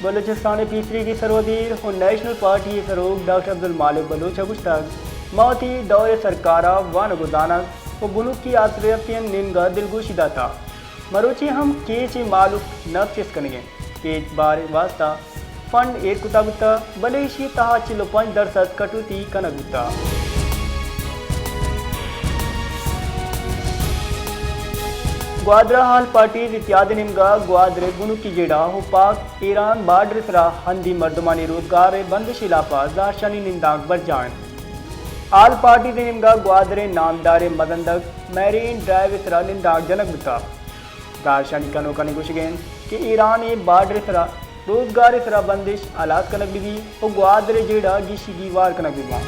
बलूचिस्तान पीसरी की सरवजीर और national party Farooq doctor Abdul मालिक बलूच गुश्तक मौती दौरे सरकारा वन गुदानक और बुनुक की आसरियतियन निमगा दिलगुशिदा था मरोची हम केची मालूक नफ्चिस कनगे पेच बार वास्ता फंड एक कुता गुता बलेशी तहा चिलो 5% कटुती कनगुता ग्वादरा हाल पार्टी इत्यादि निमगा ग्वादरे गुनु की जेड़ा हो पाक ईरान बार्डर सरा हंदी मर्दमानी रोजगार बंदिश इलाफा जारशानी निंदाक बर जान आल पार्टी निमगा ग्वादरे नामदारे मदंदक मैरीन ड्राइव सरा निंदाक जनक बुता जारशानी कनो कने गुशगेन कि ईरान बार्डर सरा रोजगार सरा बंदिश आलात कनक बिगी और ग्वादरे जेड़ा गिशी गीवार कनक बिगा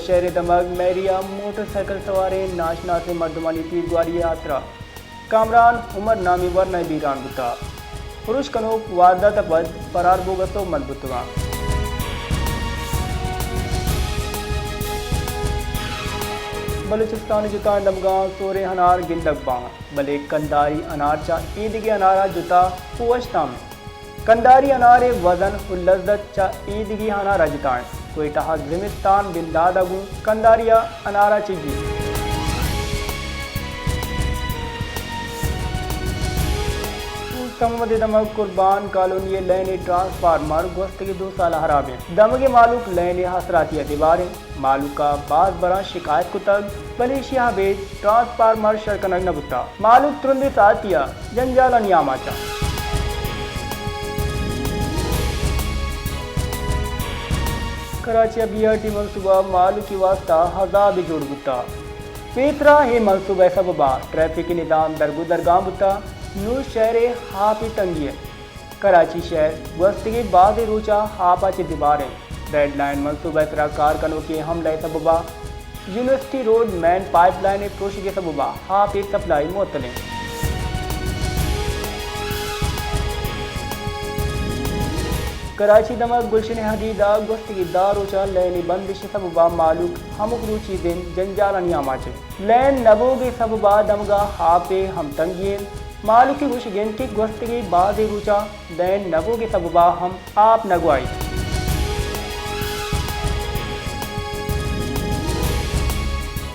शहर दमग मैरिया मोटरसाइकिल सवारे नाचना से मर्दमानी तीर ग्वारी यात्रा कामरान उमर नामी वरना बीरान बुता पुरुष कनोक वारदात पद फरार बोगतो मलबुतवा बलूचिस्तान जुता दमगा सोरे हनार गिंदक बा बले कंदारी अनार चा ईदगी अनारा जुता पुवश्ता में कंदारी अनारे वजन उल्लजत चा ईदगी अनारा जुता कोयटा जिमिस्तान बिंदादगु कंदारिया अनारा चिगी समवद दमग कुर्बान कॉलोनी लैने ट्रांसफार्मर गोस्त के 2 साल हराबे दमगे मालूक लैने हसरातिया दीवारें मालूका बाज बरा शिकायत कुतग बलेशिया बेद ट्रांसफार्मर शरकनग नबुता मालूक तुरंदे सातिया जंजाला नियामाचा कराची बीआरटी मनसूबा मालू की वास्ता हजाब जोड़ बुता पेतरा हे मनसूबा सबबा ट्रैफिक निदाम दरगुदरगाम बुता नूर शहर हापी तंगी कराची शहर वस्त के बाद रोचा हापा चे दीवारें रेड लाइन मनसूबा सरा कारकनों के हमले सबबा यूनिवर्सिटी रोड मैन पाइपलाइन प्रोश के सबबा हापे सप्लाई मुअत्तलें कराची दमक गुलशन हदीदा गुस्तगी दारोचा लैनी बंदिश सबबा मालूक हमक रुचि दिन जंजाला नियामाचे लैन नबोगे सबबा दमगा हापे हम तंगीन मालूक की गुश गेंटी गुस्तगी बादे रुचा लैन नबोगे सबबा हम आप नगवाई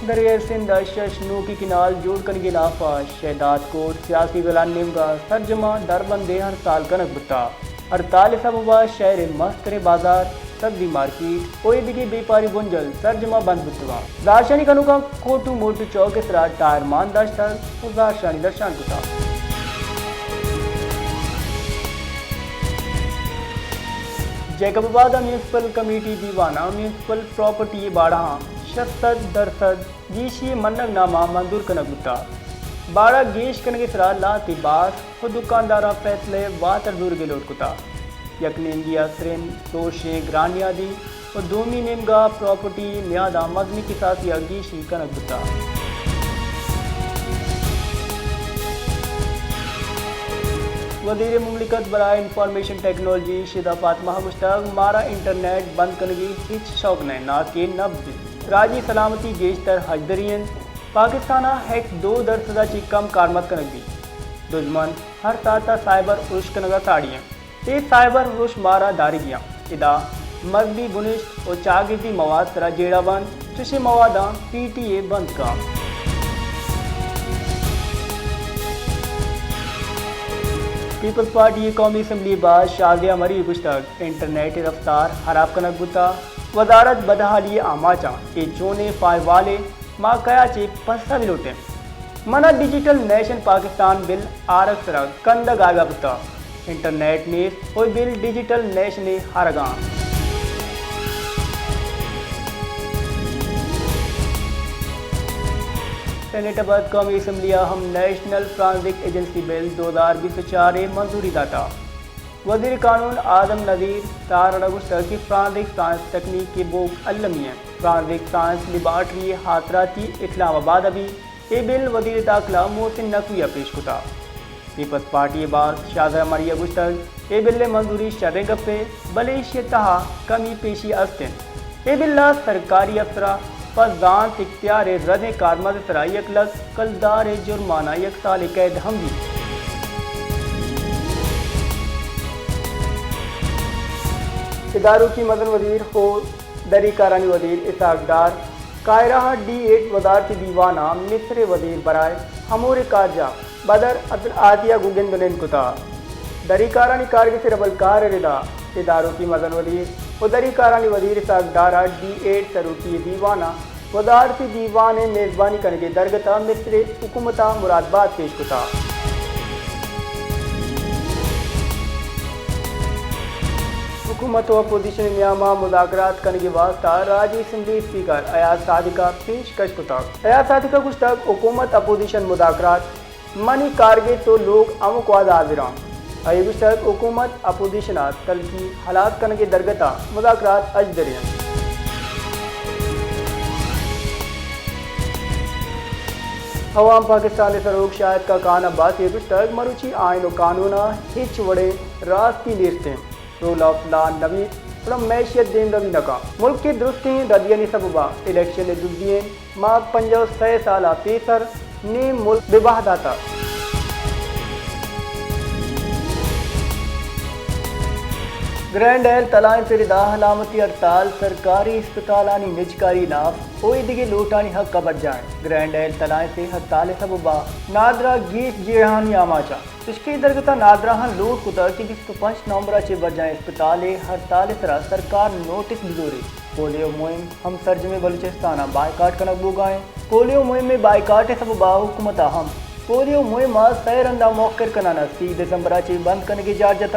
दरिया सिंध शशनू की किनाल जोड़ कर गिलाफा शहदाद कोट सियासी गलान निमगा सरजमा दरबंदे हर साल कनक बुता 48 सबबा शहर मस्तरे बाजार सब्जी मार्केट ओएदगी बेपारी गुंजल सरजमा बंद बुतवा दारशानी कनुका कोटू मोटू चौक सरा टायर मान दाश्तर और दारशानी दर्शान कुता जैकबाबाद म्यूनसिपल कमेटी दीवाना म्यूनसिपल प्रॉपर्टी बाड़ा शस्त दरसद जीशी मन्नग नामा मंजूर कनक बुता बाड़ा गेश कनगे सरा लाती बास खुद दुकानदारा फैसले वातर दूर के लोट कुता यकनिंगिया सरेन तोशे ग्रानियादी और दोमी निमगा प्रॉपर्टी न्यादा मजनी की साथी अगीशी कनक बुता वजीर मुमलिकत बराए इंफॉर्मेशन टेक्नोलॉजी शिदा फातिमा मुश्ताक मारा इंटरनेट बंद कनगी हिच शौक ने ना के नब्ज राजी सलामती गेशतर हजदरियन पाकिस्ताना हैक 2% ची कम कारमत कनक भी दुश्मन हर ताता साइबर उर्श कनगा साड़ियाँ ते साइबर उर्श मारा दारिगियाँ इदा मजबी बुनिश और चागिदी मवाद सरा जेड़ा बंद चुशे मवादा PTA बंद का पीपल्स पार्टी कौमी असम्बली बाद शाजिया मरी गुश्तक इंटरनेट रफ्तार हराब कनक बुता वजारत बदहाली आमाचा के चोने फाय वाले माँ कयाचे पस्सा भी लौटे मना डिजिटल नेशन पाकिस्तान बिल आरक सरा कंदा गागा बुता इंटरनेट में कोई बिल डिजिटल नेशन ने हरगा सेनेट बाद कौमी असम्बलिया हम नेशनल ट्रांजिट एजेंसी बिल 2024 मंजूरी दाता वजीर कानून आदम नज़ीर तार अगस्त की फ्रांसिक साइंस तकनीक के बोग अलमिया फ्रांसिक साइंस लिबार्ट्री हाथराती इस्लामाबाद अभी ए बिल वजीर दाखिला मोहसिन नकविया पेश कुता पीपल्स पार्टी बाद शाजा मरिया गुश्तक ए बिल मंजूरी शर्रे गप्पे बलेशिया तहा कमी पेशी अस्तिन ए बिल्ला सरकारी अफसरा फजान इख्तियार रद कारमद सरा 1 लाख कलदार जुर्माना 1 साल कैद हम भी। इदारों की मदन वजीर हो दरी कारानी वजीर इसाक डार कायरा D8 वजारती दीवाना मिस्र वजीर बराए हमूर कारजा बदर अदल आदिया गुगेंदन कुता दरी कारानी कारगे से रबलकार रिदा। इदारों की मदन वजीर उदरी कारानी वजीर इसाक डारा D8 सरूकी दीवाना वजारती दीवान मेज़बानी करके दरगता मिस्र हुकूमता मुरादबाद पेश कुता। हुकूमत व अपोजिशन नियामा मुज़ाकरात करने वास्ता राज्य असम्बली स्पीकर अयाज सादिका पेशकश कुताब। अयाज सादिका कुछ तक हुकूमत अपोजिशन मुज़ाकरात मनी कारगे तो लोग अमुकवाद हाजिरान अय कुछ तक हुकूमत अपोजिशन तल की हालात करने दरगता मुज़ाकरात अजदरियन। अवाम पाकिस्तान सरूक शायद का कान अब्बास ये कुछ तक मरुची आइन व कानून हिच वड़े रास्ती लीरते रूल ऑफ लॉ नवी फ्रम मैशियत दिन रवि नका मुल्क की दुरुस्ती रदियनी सबबा इलेक्शन दुजिए माँ 56 साल पेसर ने मुल्क विवाह दाता। ग्रैंड एल तलाएं फिरदा हलामती हड़ताल सरकारी अस्पतालानी निजकारी नाफ ओइदगी लोटानी हक कबर जाए। ग्रैंड एल तलाएं से हड़ताल सबबा नादरा गीस जेहानी आमाचा इसकी दरगता नादरा लोट कुता कि 25 नवंबर चे बजाए अस्पताल हड़ताल सरा सरकार नोटिस बिजोरी। पोलियो मुहिम हम सर्ज में बलूचिस्तान बाइकाट कनक बोगाएं। पोलियो मुहिम में बाइकाट सबबा हुकूमत हम पोलियो मुहिम सैरंदा मौकर कनाना 30 दिसंबर चे बंद करने की इजाजत।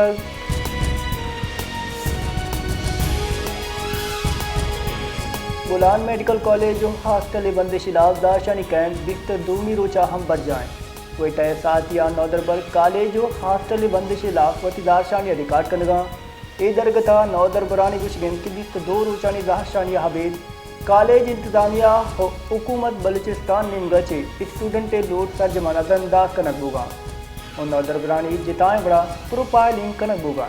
बोलान मेडिकल कॉलेज हॉस्टल बंदिश दारशानी कैंप बिस्तर दूमी रोचा हम बढ़ जाएँ। कोयटा साथिया नौदरबर्ग कॉलेज हॉस्टल बंदिश लाफवती दारशानी अधिकार कनगा ए दरगता नौदरबरानी गुशगेन की बिस्त 2 रोचानी दारशानी हबेद कॉलेज इंतजामिया हुकूमत बलूचिस्तान निंगचे स्टूडेंट लोड सर्जमान अंदाज कनक बोगा और नौदरबरानी जिताएं बड़ा प्रोफाइलिंग कनक बोगा।